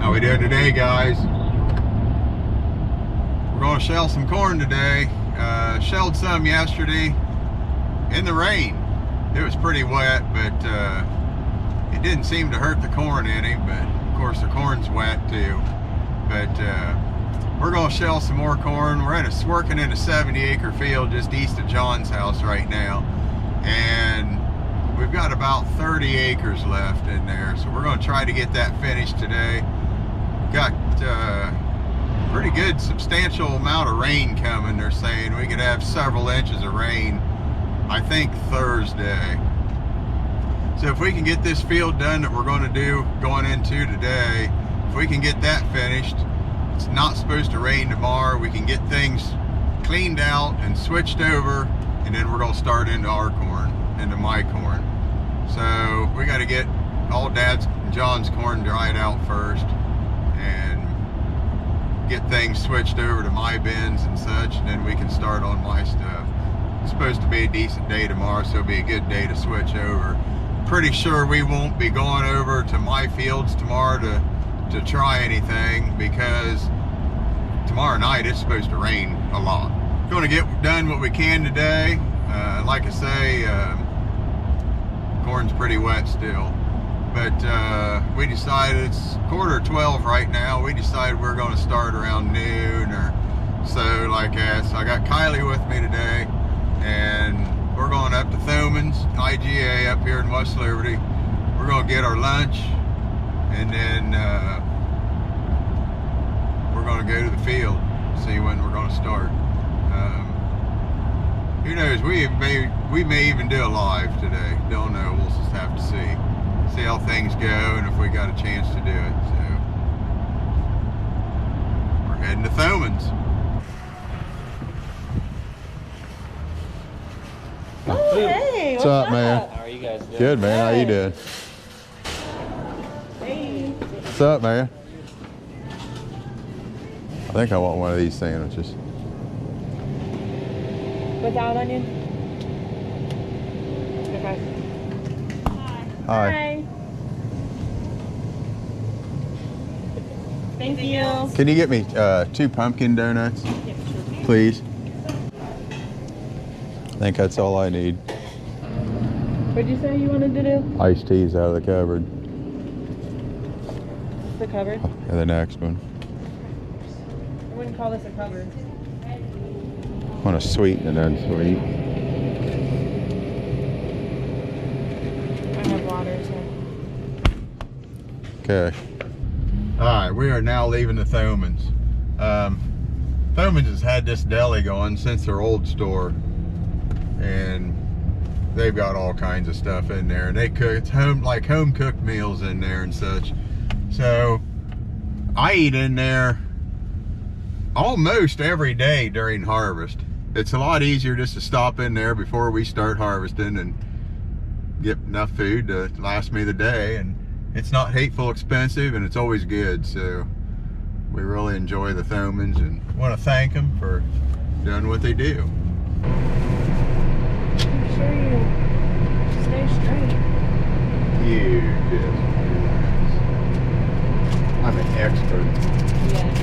How we doing today, guys? We're going to shell some corn today. Shelled some yesterday in the rain. It was pretty wet, but it didn't seem to hurt the corn any, but of course the corn's wet too. But we're going to shell some more corn. We're working in a 70-acre field just east of John's house right now, and we've got about 30 acres left in there, so we're going to try to get that finished today. Got pretty good substantial amount of rain coming. They're saying we could have several inches of rain, I think Thursday. So if we can get this field done that we're going to do going into today, if we can get that finished, it's not supposed to rain tomorrow, we can get things cleaned out and switched over, and then we're going to start into our corn, into my corn. So we got to get all Dad's and John's corn dried out first and get things switched over to my bins and such, and then we can start on my stuff. It's supposed to be a decent day tomorrow, so it'll be a good day to switch over. Pretty sure we won't be going over to my fields tomorrow to try anything, because tomorrow night it's supposed to rain a lot. Going to get done what we can today. Like I say, corn's pretty wet still, but we decided it's 11:45 right now. We decided we're going to start around noon or so like that. So I got Kylie with me today, and we're going up to Thoman's IGA up here in West Liberty. We're going to get our lunch, and then we're going to go to the field, see when we're going to start. Who knows, we may even do a live today. Don't know, we'll just have to see how things go and if we got a chance to do it. So we're heading to Thoman's. Oh, hey, what's up, man? How are you guys doing? Good, man. How you doing? Hey. What's up, man? I think I want one of these sandwiches. Without onion? Okay. Hi. Thank you. Can you get me 2 pumpkin donuts, Yeah, sure. please? I think that's all I need. What'd you say you wanted to do? Iced teas out of the cupboard. The cupboard? And the next one. I wouldn't call this a cupboard. I want a sweet and an unsweet. I have water, so. Okay. Alright, we are now leaving the Thoman's. Thoman's has had this deli going since their old store, and they've got all kinds of stuff in there, and they cook, it's home cooked meals in there and such. So I eat in there almost every day during harvest. It's a lot easier just to stop in there before we start harvesting and get enough food to last me the day, and it's not hateful expensive, and it's always good. So we really enjoy the Thoman's and want to thank them for doing what they do. Make sure you stay straight. You just relax. I'm an expert. Yes.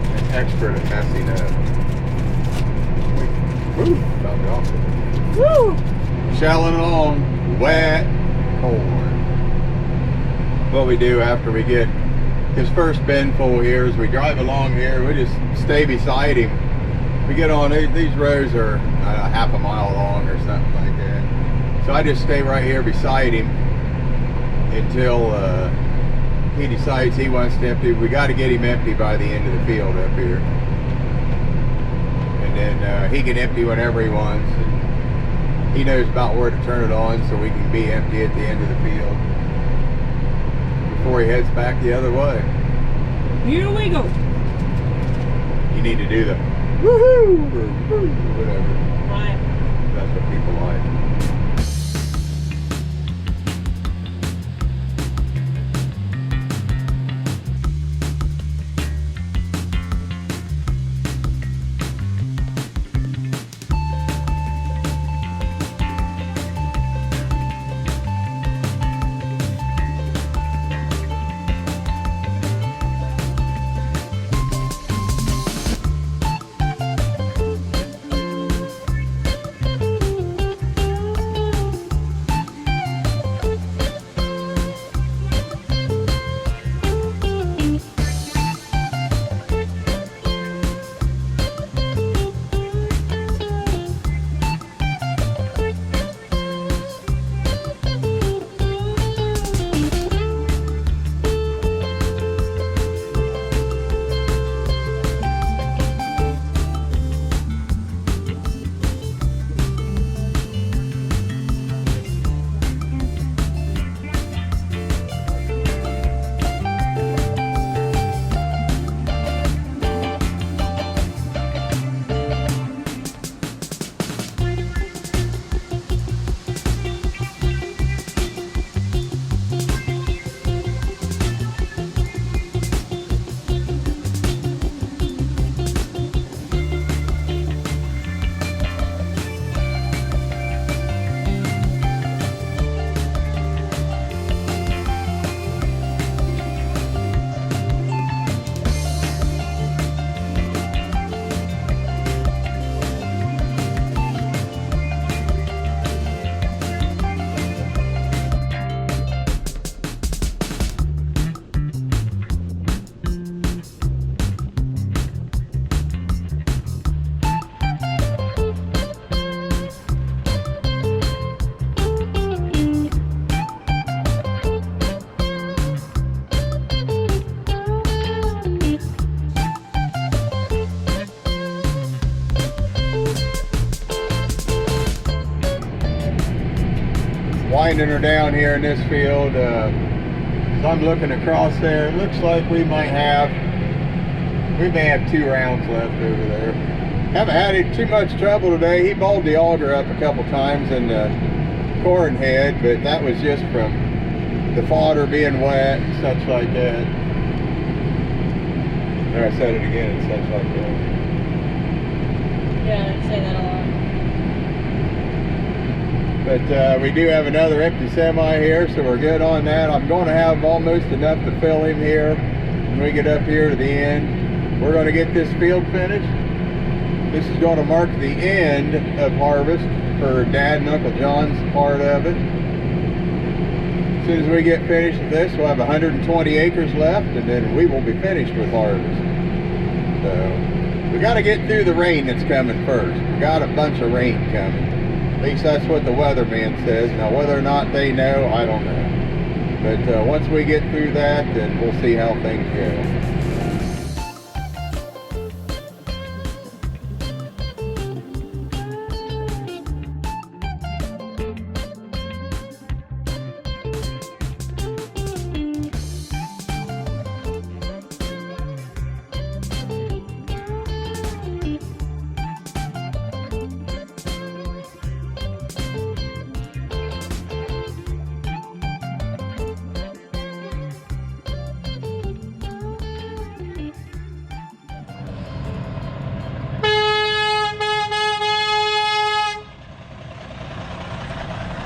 An expert at messing up. Woo! About got it. Woo! Shelling along wet corn. What we do after we get his first bin full here is we drive along here. We just stay beside him. We get on, these rows are a half a mile long or something like that. So I just stay right here beside him until he decides he wants to empty. We got to get him empty by the end of the field up here. And then he can empty whenever he wants. And he knows about where to turn it on so we can be empty at the end of the field before he heads back the other way. Here we go. You need to do the woohoo or whatever. Right. That's what people like. winding her down here in this field. So I'm looking across there. It looks like we may have 2 rounds left over there. Haven't had too much trouble today. He balled the auger up a couple times in the corn head, but that was just from the fodder being wet and such like that. There, I said it again, and such like that. Yeah, I say that a lot. But we do have another empty semi here, so we're good on that. I'm going to have almost enough to fill him here when we get up here to the end. We're going to get this field finished. This is going to mark the end of harvest for Dad and Uncle John's part of it. As soon as we get finished with this, we'll have 120 acres left, and then we will be finished with harvest. So we got to get through the rain that's coming first. We got a bunch of rain coming. At least that's what the weatherman says. Now whether or not they know, I don't know. But once we get through that, then we'll see how things go.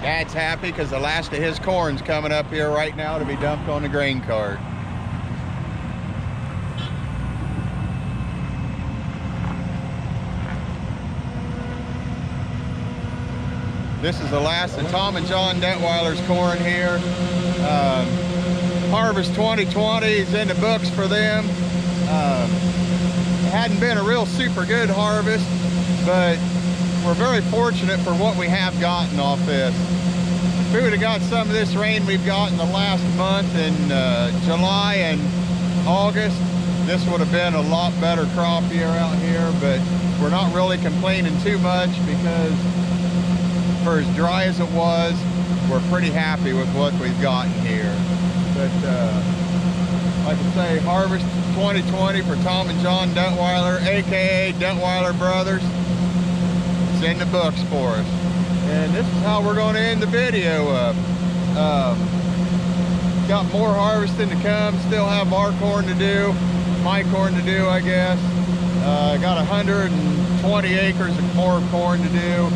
Dad's happy because the last of his corn's coming up here right now to be dumped on the grain cart. This is the last of Tom and John Detweiler's corn here. Harvest 2020 is in the books for them. It hadn't been a real super good harvest, but we're very fortunate for what we have gotten off this. If we would have got some of this rain we've got in the last month in July and August, this would have been a lot better crop year out here, but we're not really complaining too much because for as dry as it was, we're pretty happy with what we've gotten here. But like I say, harvest 2020 for Tom and John Detweiler, aka Detweiler Brothers. It's in the books for us. And this is how we're going to end the video up. Got more harvesting to come. Still have our corn to do, my corn to do, I guess. Got 120 acres of more corn to do.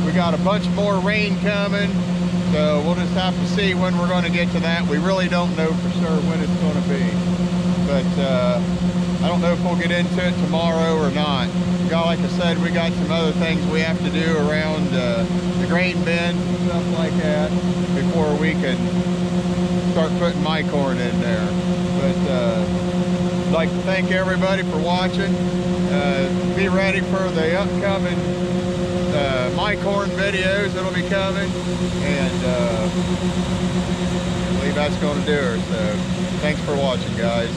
We got a bunch more rain coming, so we'll just have to see when we're going to get to that. We really don't know for sure when it's going to be, but I don't know if we'll get into it tomorrow or not. Like I said, we got some other things we have to do around the grain bin and stuff like that before we can start putting my corn in there. But I'd like to thank everybody for watching. Be ready for the upcoming my corn videos that'll be coming, and I believe that's going to do it. So thanks for watching, guys.